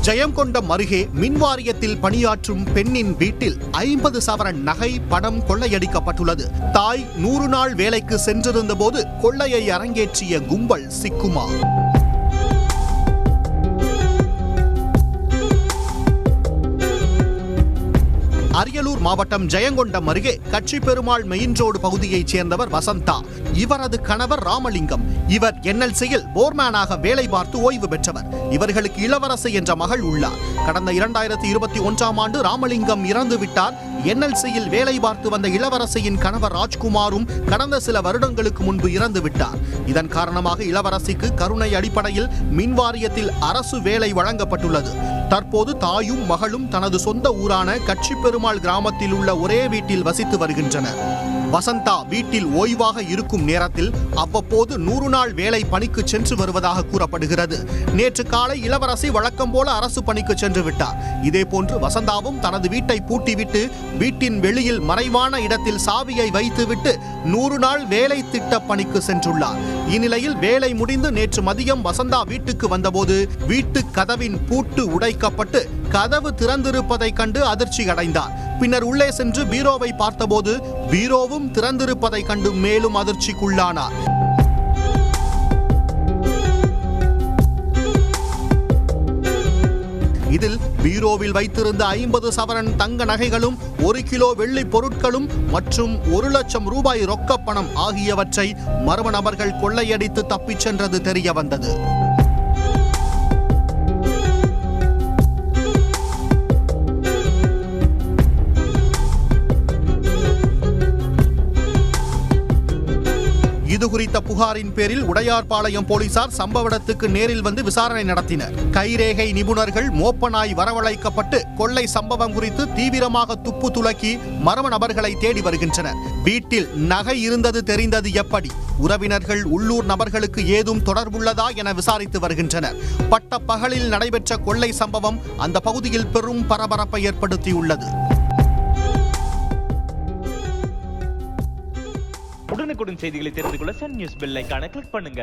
ஜெயங்கொண்டம் அருகே மின்வாரியத்தில் பணியாற்றும் பெண்ணின் வீட்டில் 50 சவரன் நகை பணம் கொள்ளையடிக்கப்பட்டுள்ளது. தாய் 100 நாள் வேலைக்கு சென்றிருந்த போது கொள்ளையை அரங்கேற்றிய கும்பல் சிக்குமா? அரியலூர் மாவட்டம் ஜெயங்கொண்டம் அருகே கட்சிபெருமாள் மெயின் ரோடு பகுதியைச் சேர்ந்தவர் வசந்தா. இவரது கணவர் ராமலிங்கம். இவர் NLCயில் போர்மேனாக வேலை பார்த்து ஓய்வு பெற்றவர். இவர்களுக்கு இளவரசி என்ற மகள் உள்ளார். கடந்த 2021ஆம் ஆண்டு ராமலிங்கம் இறந்து விட்டார். NLCயில் வேலை பார்த்து வந்த இளவரசியின் கணவர் ராஜ்குமாரும் கடந்த சில வருடங்களுக்கு முன்பு இறந்து விட்டார். இதன் காரணமாக இளவரசிக்கு கருணை அடிப்படையில் மின்வாரியத்தில் அரசு வேலை வழங்கப்பட்டுள்ளது. தற்போது தாயும் மகளும் தனது சொந்த ஊரான கட்சிபெருமாள் கிராமத்தில் உள்ள ஒரே வீட்டில் வசித்து வருகின்றனர். வசந்தா வீட்டில் ஓய்வாக இருக்கும் நேரத்தில் அவ்வப்போது 100 நாள் வேலை பணிக்கு சென்று வருவதாக கூறப்படுகிறது. நேற்று காலை இளவரசி வழக்கம் போல அரசு பணிக்கு சென்று விட்டார். இதேபோன்று வசந்தாவும் தனது வீட்டை பூட்டிவிட்டு வீட்டின் வெளியில் மறைவான இடத்தில் சாவியை வைத்துவிட்டு 100 நாள் வேலை திட்ட பணிக்கு சென்றுள்ளார். இந்நிலையில் வேலை முடிந்து நேற்று மதியம் வசந்தா வீட்டுக்கு வந்தபோது வீட்டு கதவின் பூட்டு உடைக்கப்பட்டு கதவு திறந்திருப்பதை கண்டு அதிர்ச்சி அடைந்தார். பின்னர் உள்ளே சென்று பீரோவை பார்த்தபோது பீரோவும் திறந்திருப்பதை கண்டு மேலும் அதிர்ச்சிக்குள்ளானார். இதில் பீரோவில் வைத்திருந்த 50 சவரன் தங்க நகைகளும் 1 கிலோ வெள்ளி பொருட்களும் மற்றும் 1 லட்சம் ரூபாய் ரொக்கப்பணம் ஆகியவற்றை மர்ம நபர்கள் கொள்ளையடித்து தப்பிச் சென்றது தெரிய வந்தது. இதுகுறித்த புகாரின் பேரில் உடையார்பாளையம் போலீசார் சம்பவ இடத்துக்கு நேரில் வந்து விசாரணை நடத்தினர். கைரேகை நிபுணர்கள் மோப்பனாய் வரவழைக்கப்பட்டு கொள்ளை சம்பவம் குறித்து தீவிரமாக துப்பு துலக்கி மர்ம நபர்களை தேடி வருகின்றனர். வீட்டில் நகை இருந்தது தெரிந்தது எப்படி? உறவினர்கள் உள்ளூர் நபர்களுக்கு ஏதும் தொடர்புள்ளதா என விசாரித்து வருகின்றனர். பட்ட பகலில் நடைபெற்ற கொள்ளை சம்பவம் அந்த பகுதியில் பெரும் பரபரப்பை ஏற்படுத்தியுள்ளது. உடனுக்குடன் செய்திகளை தெரிந்து கொள்ள சன் நியூஸ் பெல் ஐகானை கிளிக் பண்ணுங்க.